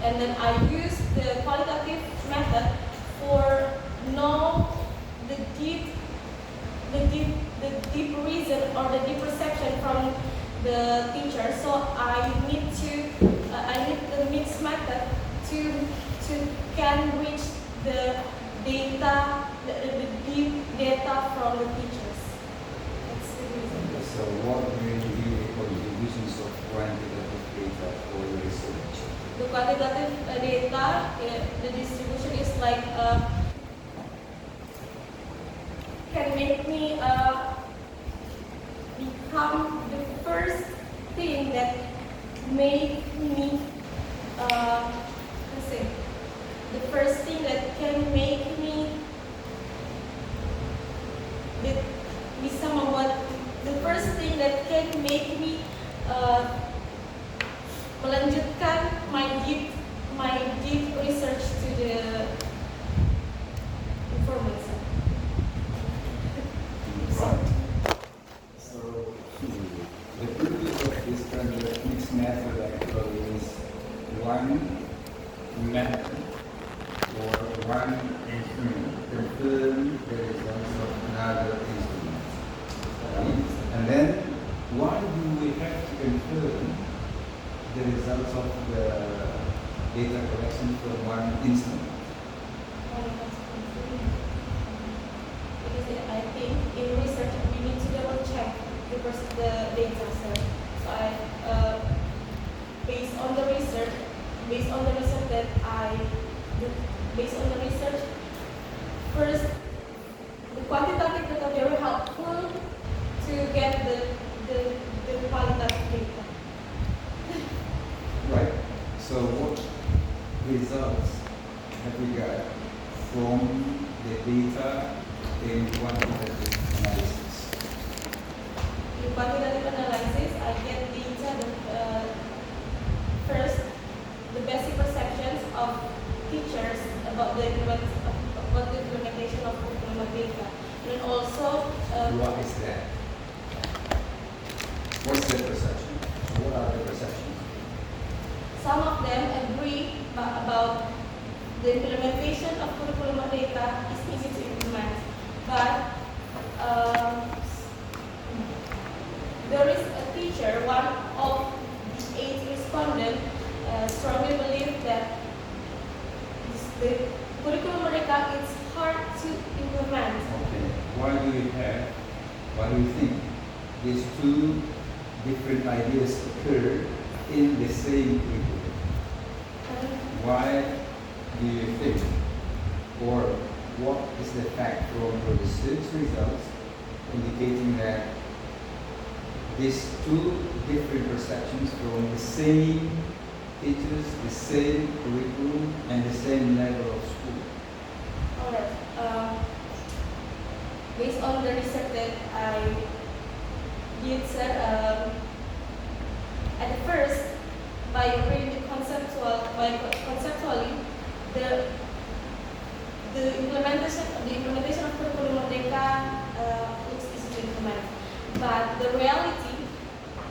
and then I use the qualitative method for know the deep reason or the deep perception from the teacher. So I need the mixed method to can reach the data, the deep data from the teachers. That's the reason. So what do you do for the divisions of quantitative data for your research? The quantitative data, the distribution is like can make me become the first thing that make me let's say the first thing that can make me bisa membuat the first thing that can make me melanjutkan my deep research to the information. Right. So the beauty of this kind of mixed method actually is one method or one instrument confirm the results of another instrument. And then why do we have to confirm the results of the data collection from one instrument? Because I think in research we need to double check the data set. So based on the research that based on the research, first the quantitative data very helpful to get the qualitative data. Right. So what results have we got from the data in quantitative analysis? In quantitative analysis, I get data first the basic perceptions of teachers about the implementation of curriculum data, and also What is that? What's the perception? What are the perceptions? some of them agree about the implementation of curriculum data is easy to implement, but there is a teacher, one of the 8 respondents, strongly believe that the curriculum data is hard to implement. Okay. Why do you think these two different ideas occur in the same curriculum? Why do you think, or what is the fact from your research results indicating that these two different perceptions from the same teachers, the same curriculum, and the same level of school? Alright. Based on the research that I did, sir, at first, by reading conceptually, the implementation of curriculum merdeka looks easy to implement, but the reality,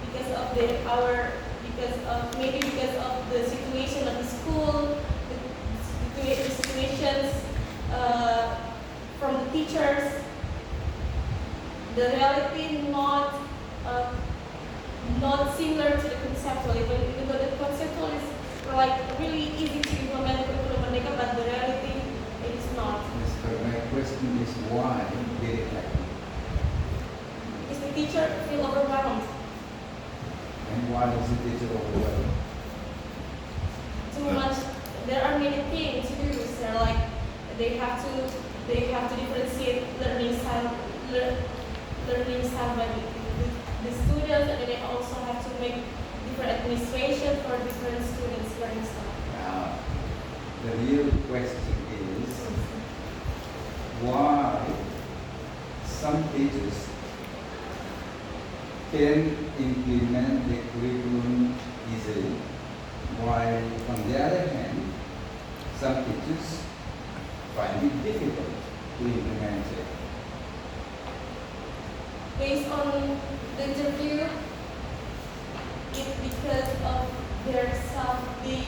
because of the situation of the school, the situations from the teachers, the reality not similar to the conceptual, even though the conceptual is like really easy to implement curriculum merdeka, but the reality it is not. Yes, but my question is why did it happen? Is the teacher feel overwhelmed? And why is the teacher overwhelmed? Too much. There are many things to do. So like they have to differentiate learning style by the students, and they also have to make different administration for different students learning style. Now, the real question is why some teachers can implement the curriculum easily, while on the other hand, some teachers find it difficult to implement it. Based on the interview, it's because of they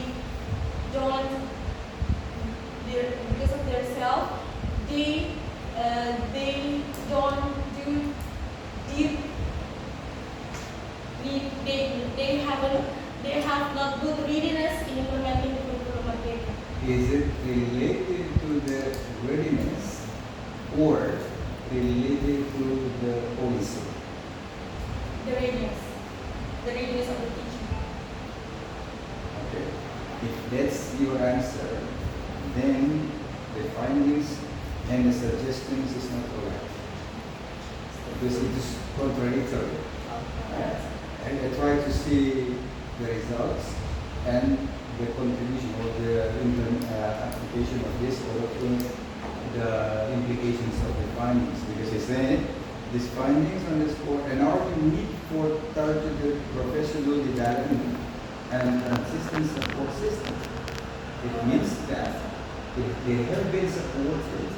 is it related to the readiness or related to the policy? The readiness of the teacher. Okay. If that's your answer, then the findings and the suggestions is not correct. Because it is contradictory. And I try to see the results and the contribution or the application of this or the implications of the findings. Because you say these findings on the spot and are unique for targeted professional development and consistent support system. It means that if they have been supported,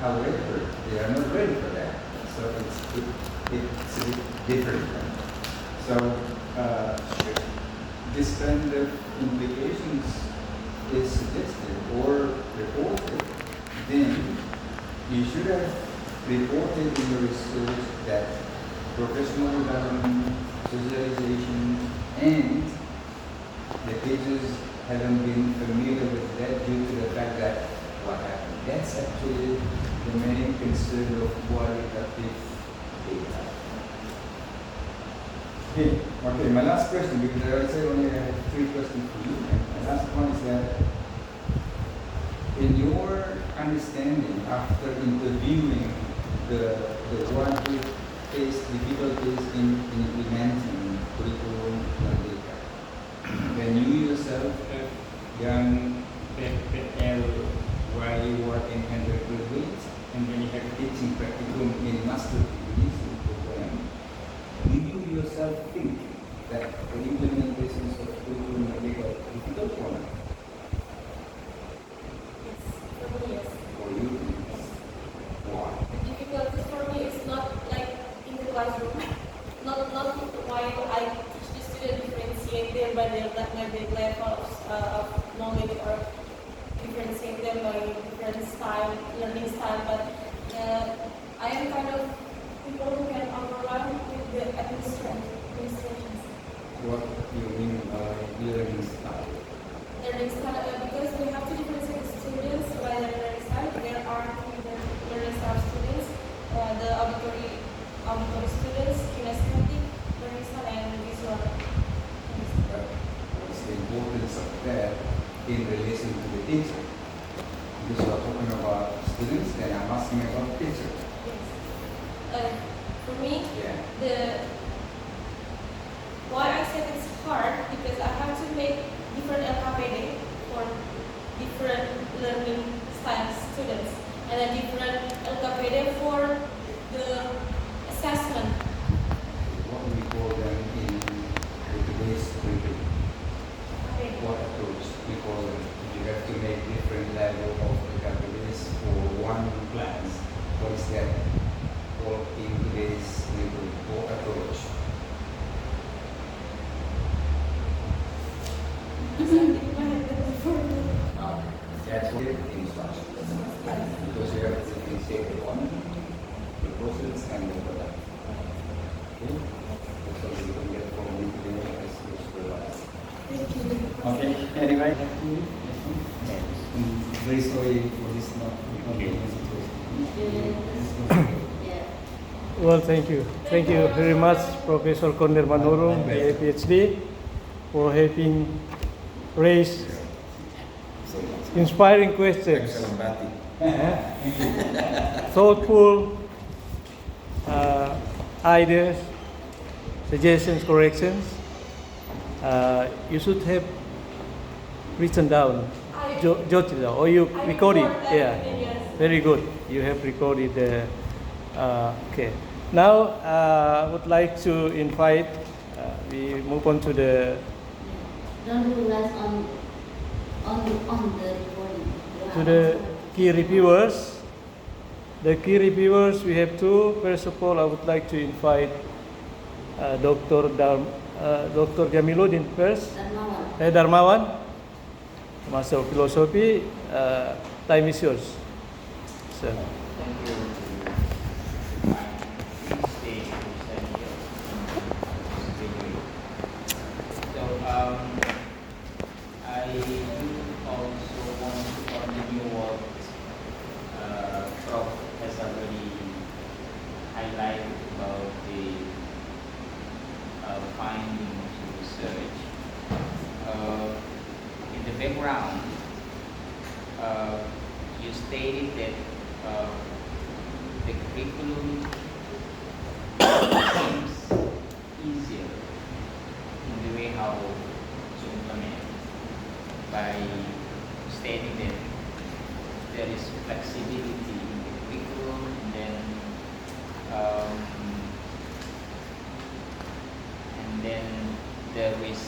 however, they are not ready for that. So it's a bit different. So this kind of implications is suggested or reported, then you should have reported in your research that professional development, socialization, and the teachers haven't been familiar with that due to the fact that what happened. That's actually the main concern of qualitative data. Okay, my last question, because I said only I have 3 questions for you. And my last one is that in your understanding after interviewing the one who faced difficulties in implementing curriculum Merdeka, when you yourself have done PPL while you were in undergraduate, and when you have teaching practicum in master degrees program, do you yourself think that the implementations of curriculum Merdeka are difficult or not? Yes. For you, yes. Why? The difficulties for me is not like in the classroom, not while I teach the student differentiate them by their level of knowledge or differentiate them by different style, learning style, but I am kind of people who can overwhelm with the administrations. What do you mean by learning style? Learning style, because we have to differentiate the students by their learning style. There are two learning style students, the auditory students, kinesthetic learning style, and visual. What is the importance of that in relation to the teacher? Because you are talking about students, then I'm asking about teacher. Yes. For me, Yeah. why I said it's hard because I have to make different LKPD for different learning style students, and then different LKPD for the assessment. What we call them in today's curriculum. What approach we call them? You have to make different level of vocabularies for one class. What is that called in today's curriculum? What approach? That's what it instruction. Because you have to differentiate the one, the process, and the product. Okay? So you can get from the as supervised. Okay, anyway. Very sorry for this not situation. Well, thank you. Thank you very much, Professor Kondir Manurung, PhD, for having raised inspiring questions, thoughtful ideas, suggestions, corrections. You should have written down, jotted down, or you recorded. Yeah, very good. You have recorded. Okay. Now I would like to invite. We move on to the. Don't rely on the recording. To the key reviewers. The key reviewers, we have 2. First of all, I would like to invite Dr. Jamiluddin first. Darmawan, Master of Philosophy. Time is yours. So. Thank you. So I do also want to highlight about the findings of research. In the background, you stated that the curriculum seems easier in the way how to implement by stating that there is flexibility in the curriculum, and then there is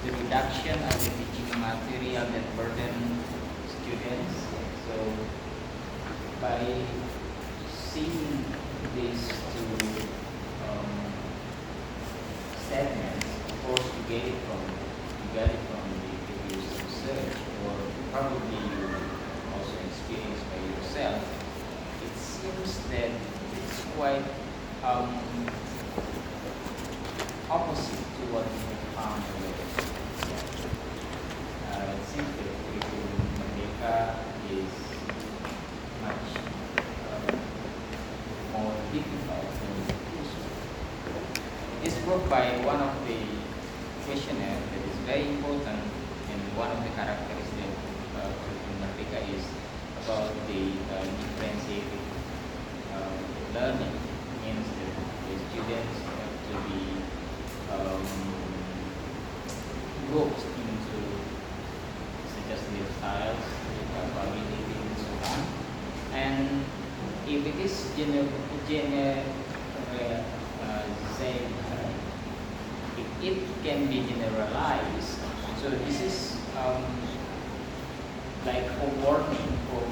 the reduction of the teaching material that burden students. So by seeing these two statements, of course you get it from the previous research, or probably you also experienced by yourself. It seems that it's quite opposite to what we have found already. It seems that curriculum Merdeka is much more difficult than useful. It is proved by one of the questionnaire that is very important, and one of the characteristics of curriculum Merdeka is about the differentiated learning. It means that the students have to be grouped into suggestive styles, capability, and so on. And if it is if it can be generalized, so this is like a warning for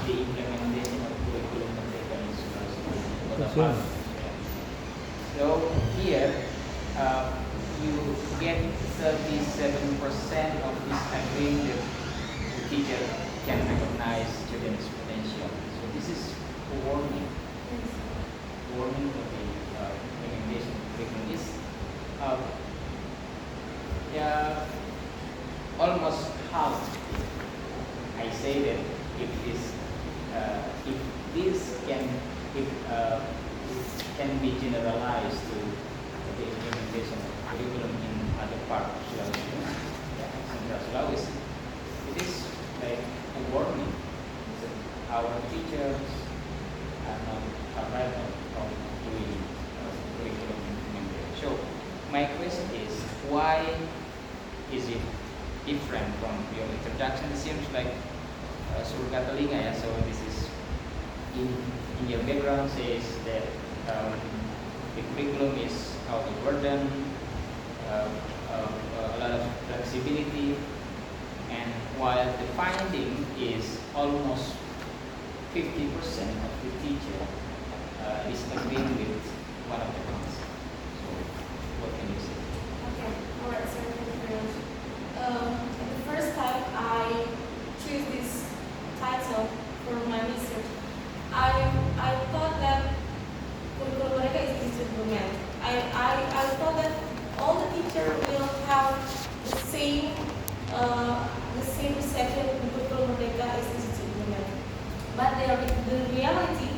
the implementation of curriculum Merdeka in schools. So here you get 37% of this agreeing that the teacher can recognize students' potential. So this is a warning. Warning for the implementation of curriculum is almost half. I say that if this can be generalized to the implementation of curriculum in other parts of Sulawesi, Central Sulawesi, it is like a warning that our teachers are not right of doing curriculum implementation. So my question is, why is it different from your introduction? It seems like surga telinga, ya. So this is in your background says that the curriculum is out of burden, a lot of flexibility, and while the finding is almost 50% of the teacher disagreeing with one of the points. So what can you say? Okay, alright, so thank you very much. The first time I choose this title for my research, I thought that curriculum Merdeka is easy to implement. I thought that all the teachers will have the same reception. Curriculum Merdeka is easy to implement. But the reality,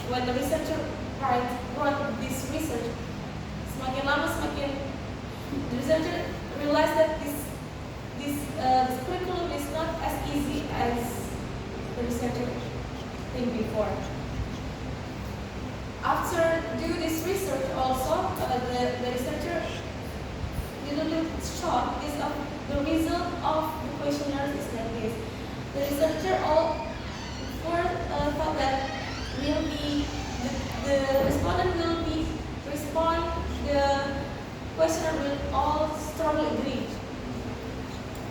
when the researcher brought this research, semakin lama semakin the researcher realized that this curriculum is not as easy as the researcher think before. After do this research also, the researcher little shocked is the result of the questionnaire is like this. The researcher thought that the respondent will respond the questionnaire will all strongly agree.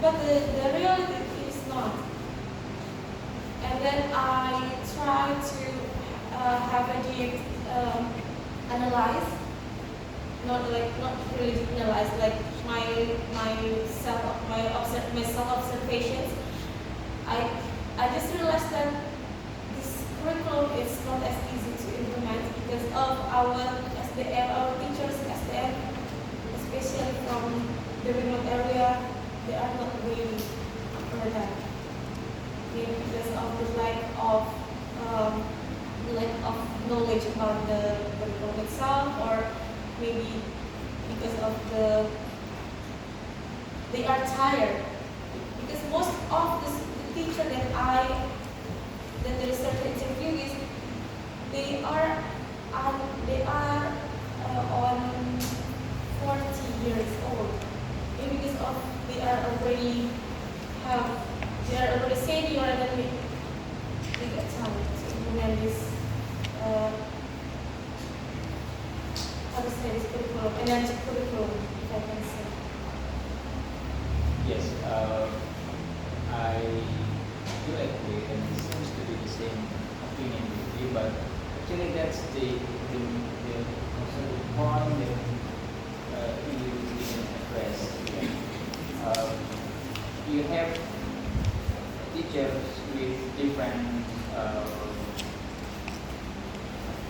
But the reality is not. And then I try to have a deep analyze, not really analyze, like my self observations. I just realized that this curriculum is not as easy to implement because of our SDM, our teachers SDM, especially from the remote area, they are not really for that. maybe because of the lack of knowledge about the curriculum itself, or maybe because of they are tired. Because most of the teacher that the researcher interview is, they are on 40 years old. Maybe because of they are already senior, and then they get time to implement this how to say this curriculum, energy curriculum, if I can say. Yes, I do agree, and it seems to be the same opinion with you, but actually that's the also the point that you didn't address here. You have teachers with different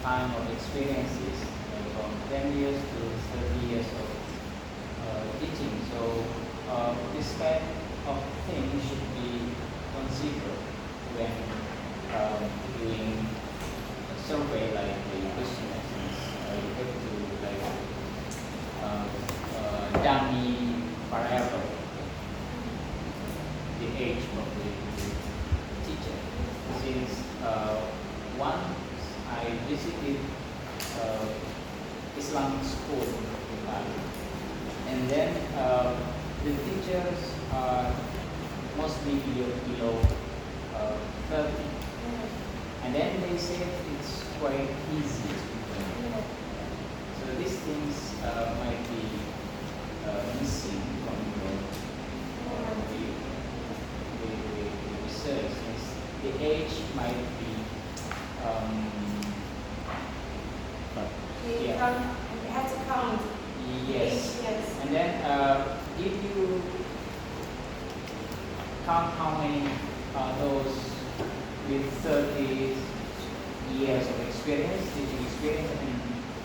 time of experiences, from 10 years to 30 years of teaching. So this kind of thing should be considered when doing a survey like the questionnaires. You have to dummy variable the age of the teacher. Since once I visited Islamic school in Bali, and then the teachers are mostly below 30, and then they said it's quite easy. So these things might be missing from the research, since the age might be They have to count. yes. Yes. And then if you count how many those with 30 years of experience, teaching experience, and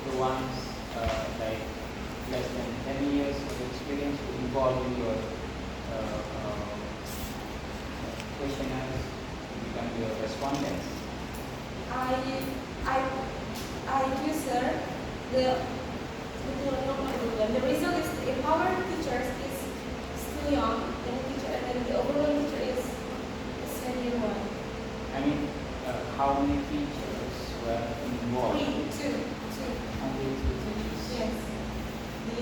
the ones like less than 10 years of experience to involve in your questionnaires to become your respondents. I use the result is the empowered teachers is still young, and then the overall teacher is a senior one. I mean, how many teachers were involved? Two. Only 2 teachers. Yes. The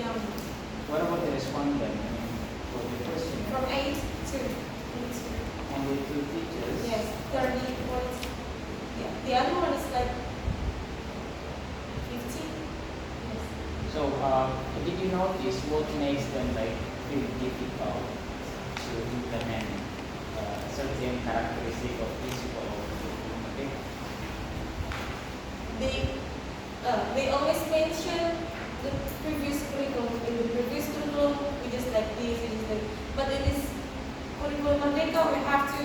What about the respondent? I mean, for the question? from 8 to 8. Only 2 teachers? Yes, 30 points. Yeah. The other one is like 50. Yes. So, did you notice what makes them like really difficult to implement certain characteristic of principle of okay? They always mention the previous curriculum. In the previous curriculum, we just like this, we just like. But in this curriculum Merdeka, we have to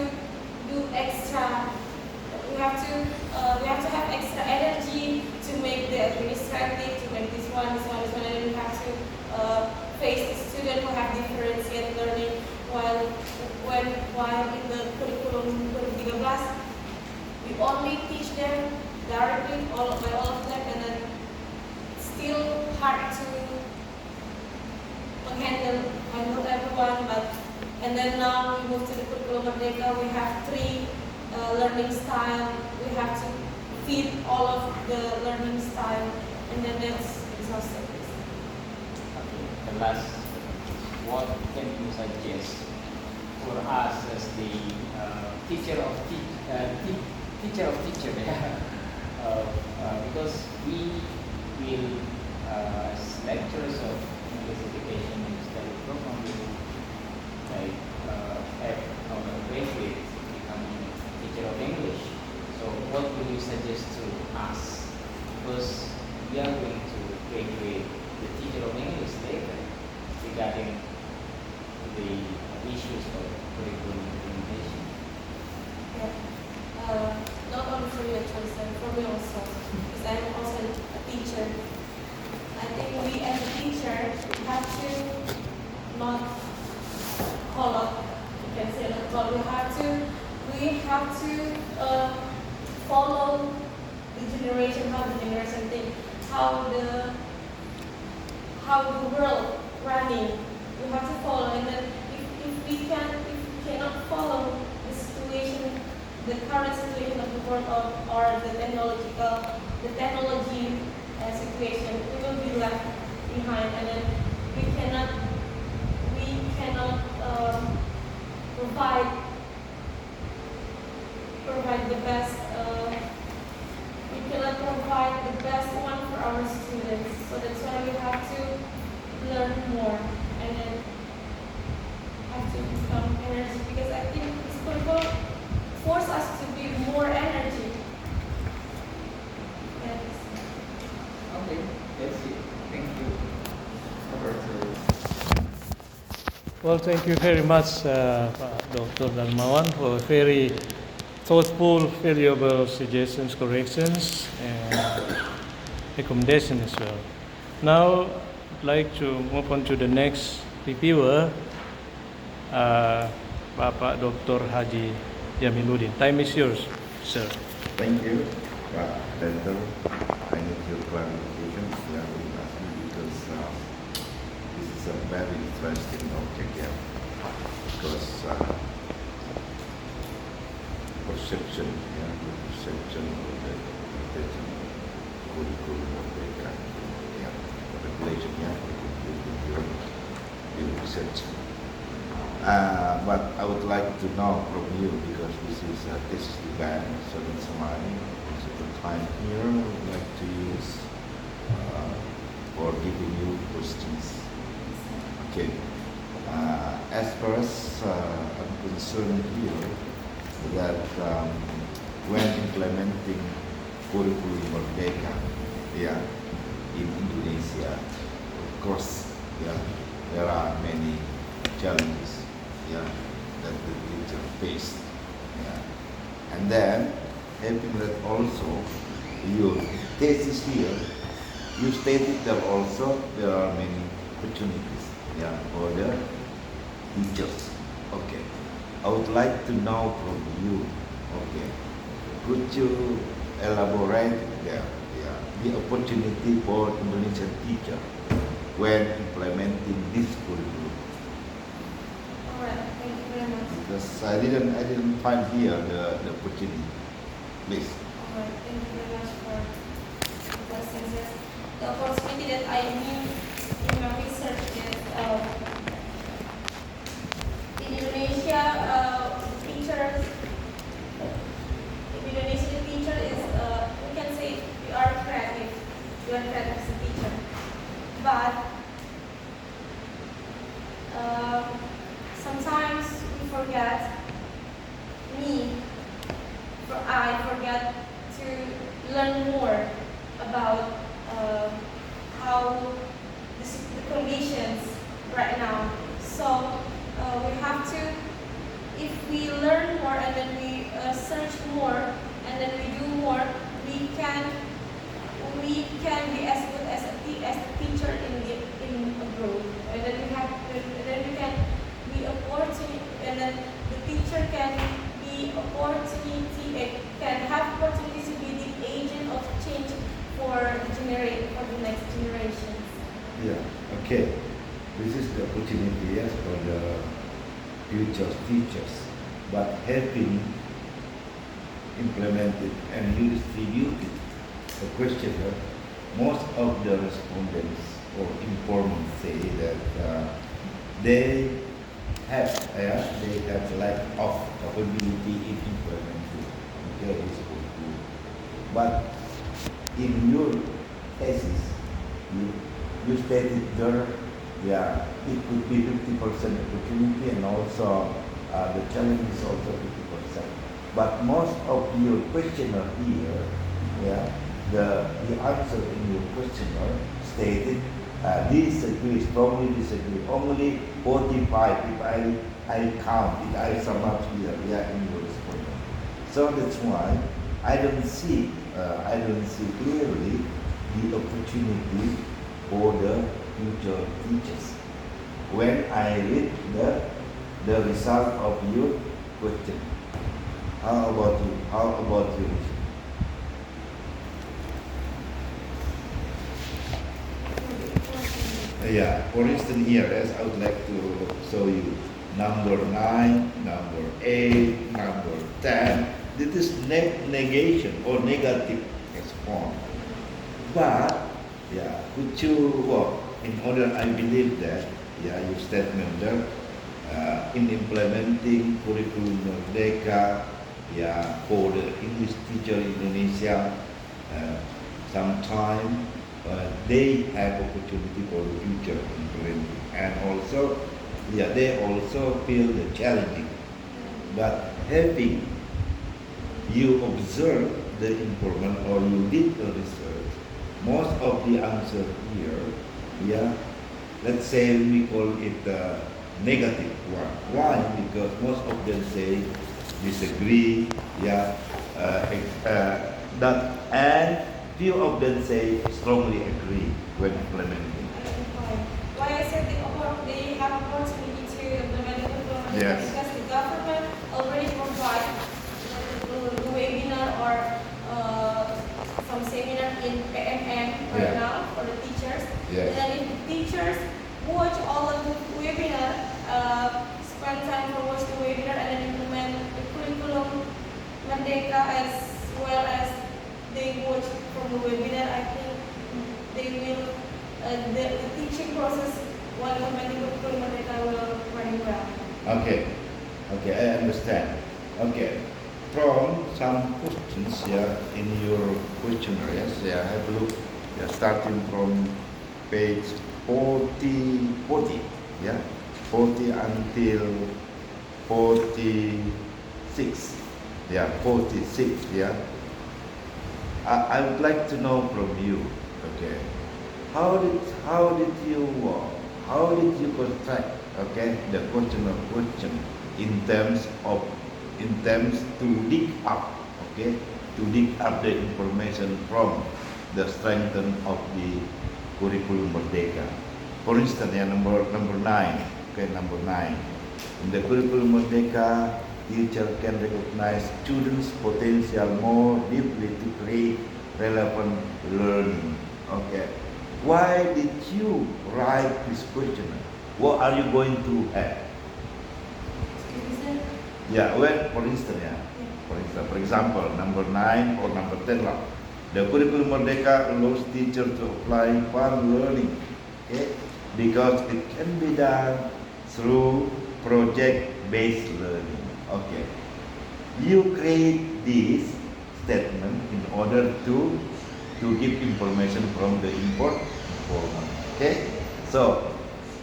do extra. We have to have extra energy to make the administrative, to make this one, and then we have to face the student who have differentiated learning. While in the curriculum 2013, we only teach them directly by all of them, and then still hard to handle everyone. And then now we move to the curriculum Merdeka. We have 3 learning style. We have to feed all of the learning style, and then that's exhausting. Okay. The last, what can you suggest for us as the teacher of teacher? Because we will, as lecturers of English education and study program, we will like have our graduate becoming teacher of English. So what will you suggest to us? Because we are going to graduate the teacher of English later regarding the issues of curriculum implementation. Yeah. Not only for your choice, and for me also, because I'm also a teacher. I think we as a teacher have to not call up, you can say not call, we have to, we we have to follow the generation, how the generation think, how the world running. We have to follow, and then if we cannot follow the situation, the current situation of the world or the technology situation, we will be left behind, and then we cannot provide the best. We cannot provide the best one for our students. So that's why we have to learn more and then have to become energy, because I think this will force us to be more energy. Yes. Okay, that's it. Thank you. Well, thank you very much, Dr. Darmawan, for very thoughtful, valuable suggestions, corrections, and recommendations as well. Now, I'd like to move on to the next reviewer, Bapak Dr. Haji Jamiluddin. Time is yours, sir. Thank you, Director. I need your clarification here because this is a very interesting object here. Because perception, the perception of the curriculum of the regulation, the research. But I would like to know from you, because this is a thesis event, so that's why most of the time here I would like to use for giving you questions. Okay. As far as I'm concerned here, that when implementing curriculum Merdeka, in Indonesia, of course, there are many challenges, that the teacher faced, and then having that also, your thesis here, you stated that also there are many opportunities, for the teachers. Okay, I would like to know from you. Okay, could you elaborate the opportunity for Indonesian teacher when implementing this curriculum? Alright, thank you very much. Because I didn't find here the opportunity. Please. Alright, thank you very much for the questions. Yes. The opportunity that I knew in my research is in Indonesia, teachers. In Indonesia, the teacher is we can say you are creative. You are creative as a teacher, but sometimes we forget. I forget to learn more about how the conditions right now. So we have to, if we learn more and then we search more and then we do more, we can be as good as a teacher in abroad. And then we can be opportunity, and then the teacher can have opportunity to be the agent of change for the next generations. Okay. This is the opportunity, for the future teachers. But having implemented and you distributed the questionnaire, most of the respondents or informants say that they have lack of capability in implementing this curriculum. But in your thesis, you stated there, it could be 50% opportunity, and also the challenge is also 50%. But most of your questionnaire here, the answer in your questionnaire stated disagree, strongly disagree. Only 45 if I count, if I sum up here, in your response. So that's why I don't see clearly the opportunity for the future teachers. When I read the result of your question, How about you? How about you? Yeah, for instance here, as I would like to show you number 9, number 8, number 10. This is negation or negative response. But, yeah, could you, well, in order, I believe that, yeah, your statement there, in implementing curriculum Merdeka, yeah, for the English teacher in Indonesia, sometime they have opportunity for the future implementing, and also, yeah, they also feel the challenging. But having you observe the improvement or you did the research, most of the answer here, yeah, let's say we call it negative one. Why? Because most of them say disagree, yeah, that, and few of them say strongly agree when implementing. Why I said they have opportunity to implement the curriculum Yes. because the government already provide the webinar or some seminar in PMM right Yeah. now for the teachers. Yes. And then if the teachers watch all of the webinar, spend time to watch the webinar and then implement the curriculum Merdeka as well as they watch from the webinar, I think they will, the teaching process while implementing the curriculum Merdeka will run well. Okay, okay, I understand. Okay, from some questions here in your questionnaire, yes, yeah, have a look. Yeah, starting from page 40, yeah, 40 until 46, yeah, 46, yeah. I would like to know from you, okay, how did you construct, okay, the question in terms to dig up, okay, to dig up the information from the strengthening of the curriculum Merdeka. For instance, yeah, number 9, okay, number 9. In the curriculum Merdeka, teacher can recognize students' potential more deeply to create relevant learning. Okay. Why did you write this question? What are you going to have? Yeah, when, for instance, yeah, for example, number 9 or number 10, the curriculum Merdeka allows teachers to apply fun learning, okay, because it can be done through project-based learning. Okay, you create this statement in order to give information from the informant. Okay, so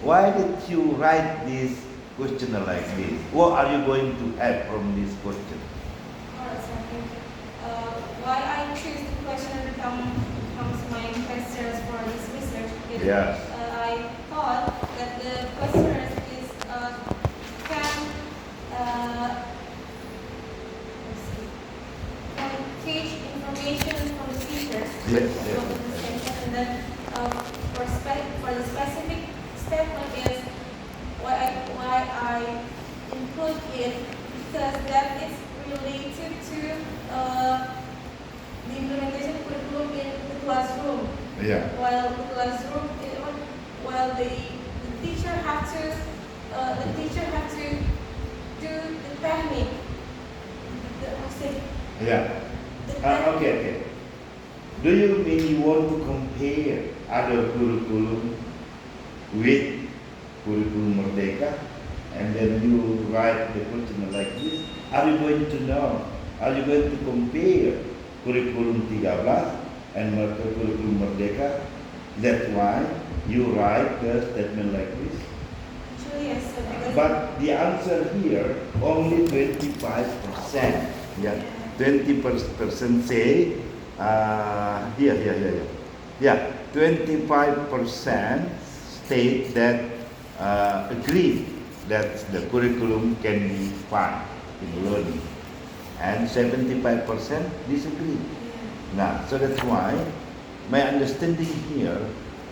why did you write this question like this? What are you going to have from this question? Alright, so thank you. Why I choose the question becomes my questions for this research. Because, Yes. I thought that the questionnaire is can teach information from the teachers. Yes, about yes. the distinction. And then for the specific statement is why I include it because that is related to the implementation curriculum in the classroom. Yeah. While the classroom, while the teacher have to do the technique. Yeah. Okay. Do you mean you want to compare other curriculum with curriculum Merdeka, and then you write the question like this? Are you going to know? Are you going to compare curriculum 13 and curriculum Merdeka? That's why you write the statement like this. Actually, yes. Because But the answer here, only 25%. Yeah, 20% say, here. Yeah, 25% state that agree that the curriculum can be fun in learning, and 75% disagree. Now, so that's why my understanding here,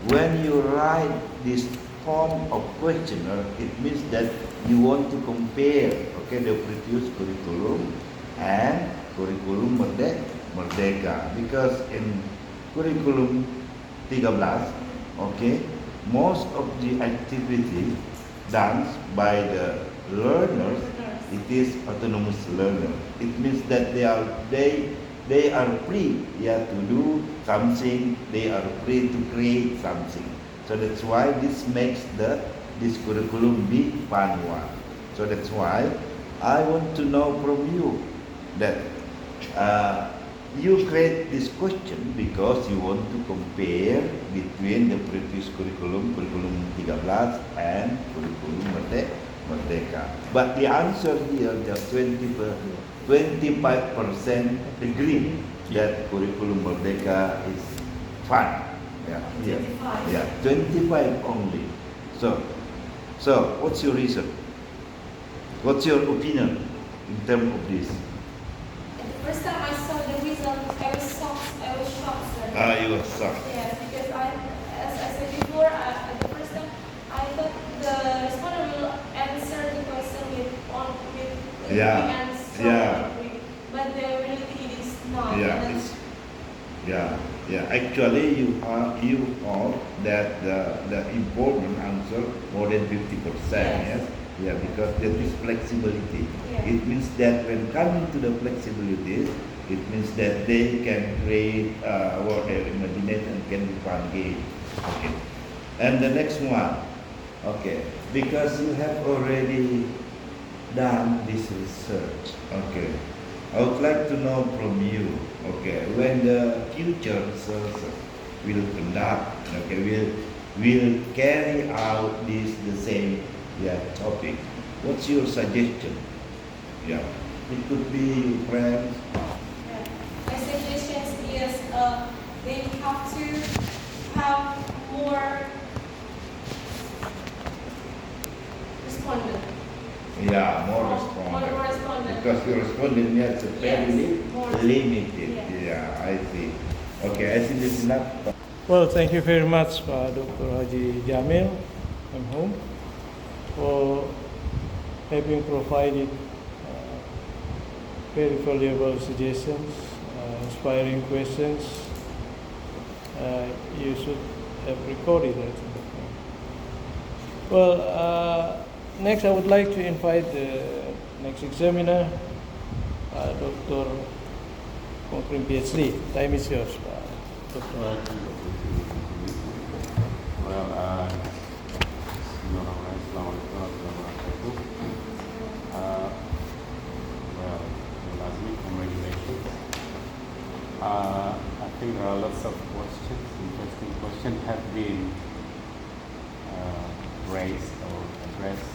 when you write this form of questionnaire, it means that you want to compare, okay, the previous curriculum and curriculum merdeka. Because in curriculum 13, okay, most of the activity done by the learners, it is autonomous learner. It means that they are free, yeah, to do something. They are free to create something. So that's why this makes this curriculum be fun one. So that's why I want to know from you that you create this question because you want to compare between the previous curriculum 13 and curriculum merdeka. But the answer here, just 25% agree that curriculum merdeka is fun. Yeah, yeah, 25. yeah, 25 only. So what's your reason? What's your opinion in terms of this? And the first time I saw the result, I was shocked, sir. You were shocked. Yes, because as I said before, the first time I thought the respondent will answer the question with Yeah, and strong yeah. agree. But the reality is not. Yeah, And it's, yeah. Actually, you are that the important answer more than 50%. Yes. Yeah, because that is flexibility. Yeah. It means that when coming to the flexibility, it means that they can create what their imagination can be fun game. Okay. And the next one, okay, because you have already done this research. Okay. I would like to know from you, okay, when the future researchers will conduct, okay, will carry out the same topic. What's your suggestion? Yeah, it could be friends. yeah. My suggestion is they have to have more respondent. Yeah, more More respondent. respondent. Because your respondent is very more limited. Yeah. Yeah, I see. Okay, I think this is not. Well, thank you very much, Dr. Haji Jamil. I'm home for having provided very valuable suggestions, inspiring questions. You should have recorded that. Well, next I would like to invite the next examiner, Dr. Konkrim PhD. Time is yours, Dr. Well, Assalamualaikum warahmatullahi wabarakatuh. Well, lastly, congratulations. I think there are lots of questions, interesting questions have been raised or addressed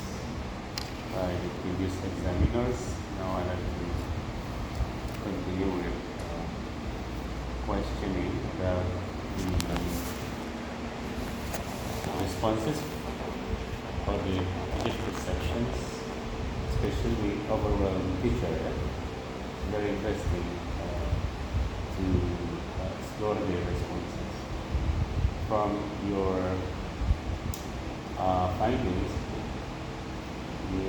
by the previous examiners. Now I'd like to continue with questioning about the responses for the teacher's perceptions, especially overall teacher. Very interesting to explore their responses. From your findings, you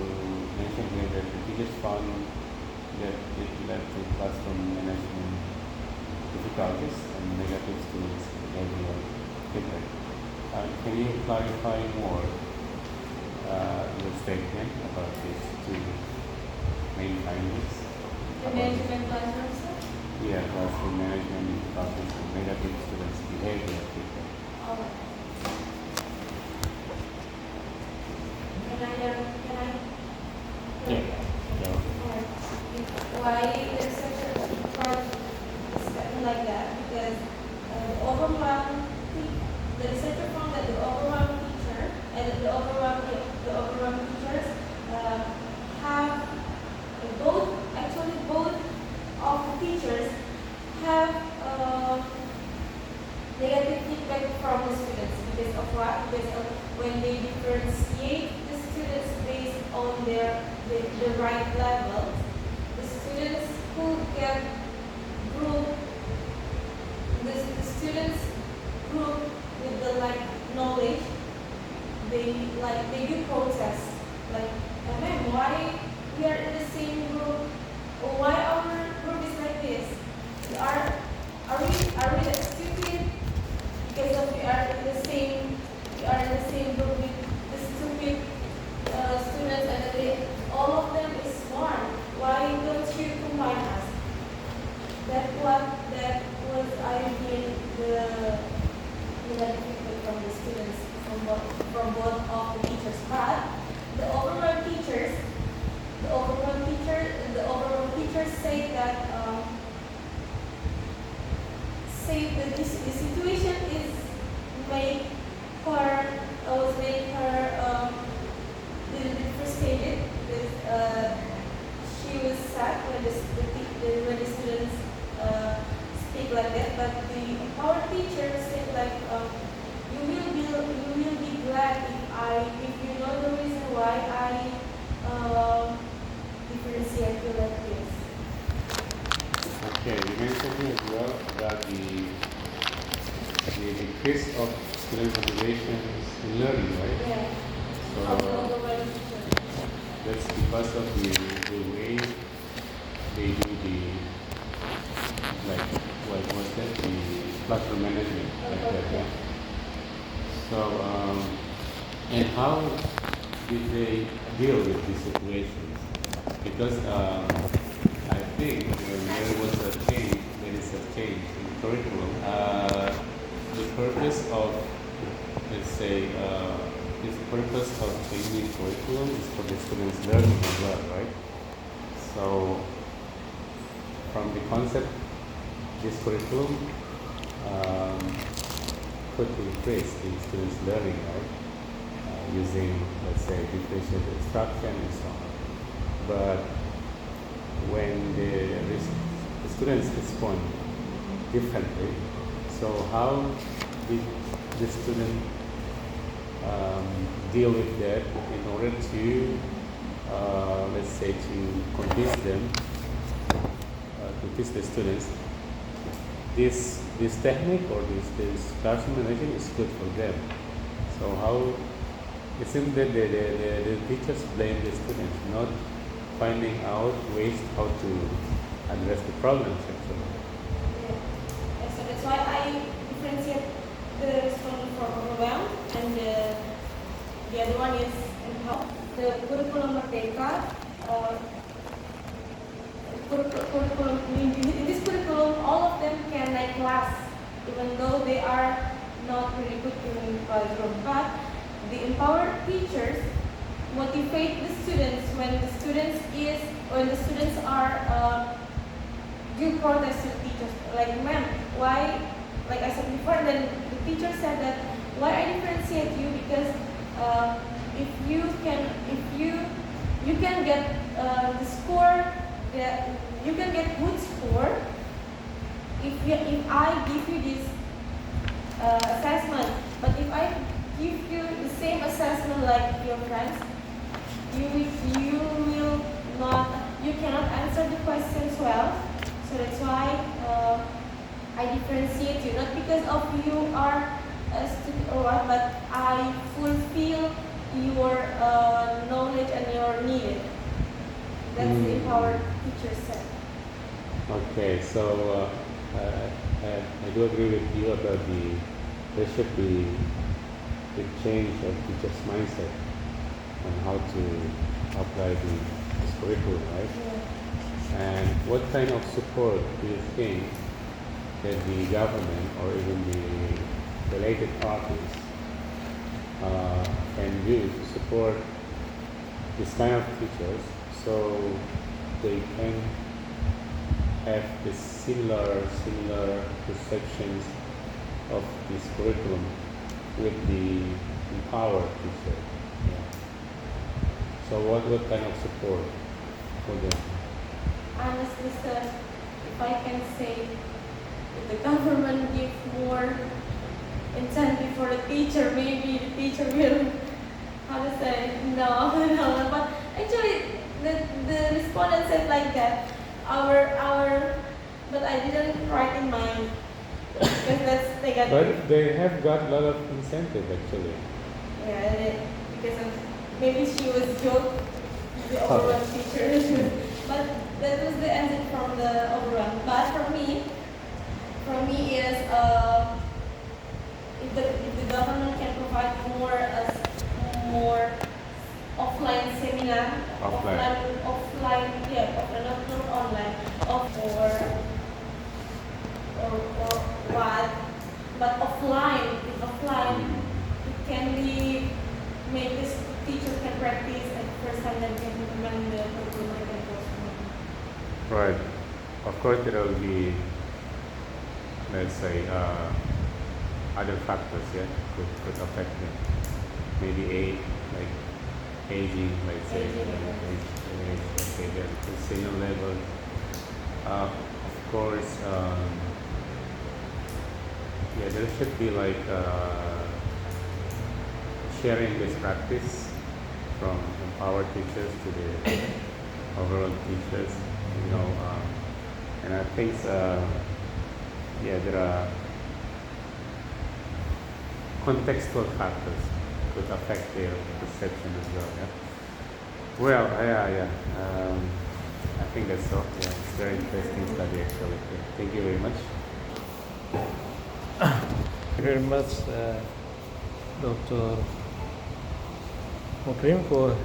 mentioned here that the teachers found that it led to classroom management difficulties and negative students' behavioral feedback. Can you clarify more your statement about these two main findings? The management classroom, sir? Yeah, classroom management difficulties and negative students' behavioral feedback. Alright. Can I? Yeah. So, Alright. Why the researcher part is like that? Because the researcher found that the overwhelmed teacher and the overwhelmed teachers have both of the teachers have negative feedback from the students because of what? Because of when they differentiate the students based on the right levels, the students who get group, the students group with the knowledge, they do protest ma'am, why we are in the same group why our group is like this? Are we that stupid? Because of we are in the same group with the stupid students, and all of them is smart. Why don't you combine us? That was I mean the difficult from the students from both of the teachers. But the overall teachers say that the situation is made her was made her a little bit frustrated because she was sad when the students speak like that. But our teacher said like you will be glad if you know the reason why I differentiate you like this. Okay, you mentioned as well about the decrease of student motivations in learning, right? Yeah. So that's because of the way they do what's that? The classroom management, like that. Yeah? So, and how did they deal with these situations? Because I think when there is a change in curriculum, the purpose of, let's say, the purpose of changing curriculum is for the students' learning as well, right? So, from the concept, this curriculum could increase the students' learning, right? Using, let's say, differentiated instruction and so on. But when the students respond differently, so how did the student deal with that in order to, let's say, to convince them, to teach the students this technique or this classroom management is good for them. So how it seems that the teachers blame the students, not finding out ways how to address the problems actually. Yeah. So that's why I differentiate the response from overwhelmed, and the other one is empowered. The curriculum merdeka, in this curriculum, all of them can like class, even though they are not really good in classroom. But the empowered teachers motivate the students when the students are give protest to the teachers. Like, ma'am, why? Like I said before, then the teacher said that why I differentiate you because if you can get the score that you can get good score if I give you this assessment, but if I give you the same assessment like your friends, you cannot answer the questions well. So that's why I differentiate you, not because of you are a student or what, but I fulfill your knowledge and your need. That's the empowered teacher said. Okay, so I do agree with you about there should be the change of teachers' mindset on how to apply this curriculum, right? Yeah. And what kind of support do you think that the government or even the related parties can use to support this kind of teachers so they can have the similar perceptions of this curriculum with the empowered teacher? Yeah. So what kind of support for them? Honestly, sir, if I can say, if the government give more incentive for the teacher, maybe the teacher will, how to say, no. But actually, the respondent said like that. But I didn't write in mine because that's negative. But they have got a lot of incentive actually. Yeah, because of maybe she was joke the overall teacher. But that was the answer from the overall. But for me is if the government can provide more offline seminar, offline, yeah, not online, or what, but offline, it can be make this teacher can practice at first time then can implement the curriculum and course. Right. Of course, there will be, let's say, other factors, yeah, could affect it. Maybe aging, let's say, okay, the senior level. Of course, yeah, there should be like sharing this practice from empowered teachers to the overall teachers, and I think, yeah, there are contextual factors could affect their perception as well. Yeah. Well, yeah. I think that's all. Yeah, it's very interesting study actually. Thank you very much. Thank you very much, Dr. Mokrim, for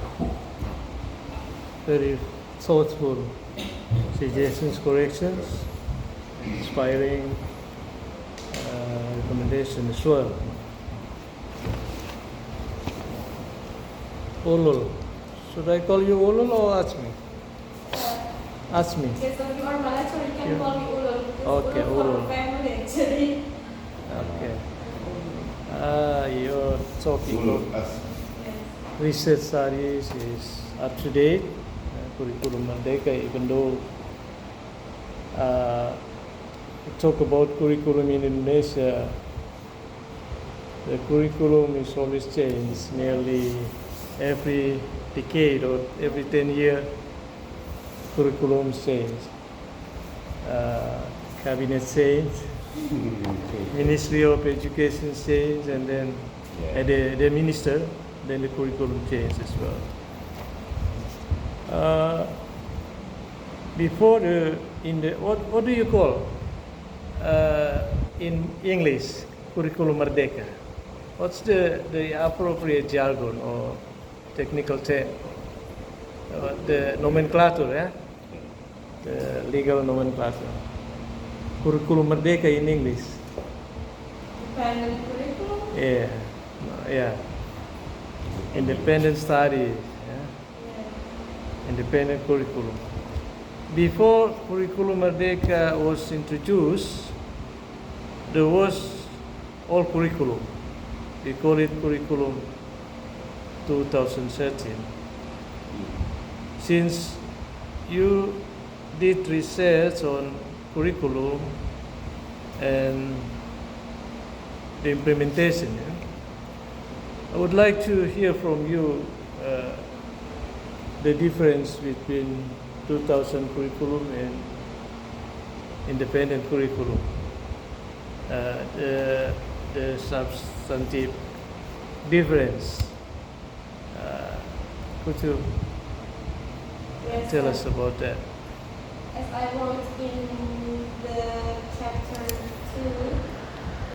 very thoughtful suggestions, corrections, inspiring recommendations as well. Ulul. Should I call you Ulul or Asmi? Asmi. Yes, so you are my lecturer, you can call me Ulul. Okay, Ulul. For family actually. Okay. Your topic of Yes. research studies is up to date. Curriculum Merdeka, even though we talk about curriculum in Indonesia, the curriculum is always changed nearly every decade or every 10 years. Curriculum change, cabinet change, Ministry of Education change, and then the minister, then the curriculum change as well. Before what do you call in English curriculum Merdeka? What's the appropriate jargon or technical term? The nomenclature, yeah? The legal nomenclature. Curriculum Merdeka in English. Independent curriculum? Yeah. Independent studies, yeah? Independent curriculum. Before Curriculum Merdeka was introduced, there was all curriculum. We call it Curriculum 2013. Since you did research on curriculum and the implementation, I would like to hear from you the difference between 2000 curriculum and independent curriculum, the substantive difference. Could you Yes, tell us about that? As I wrote in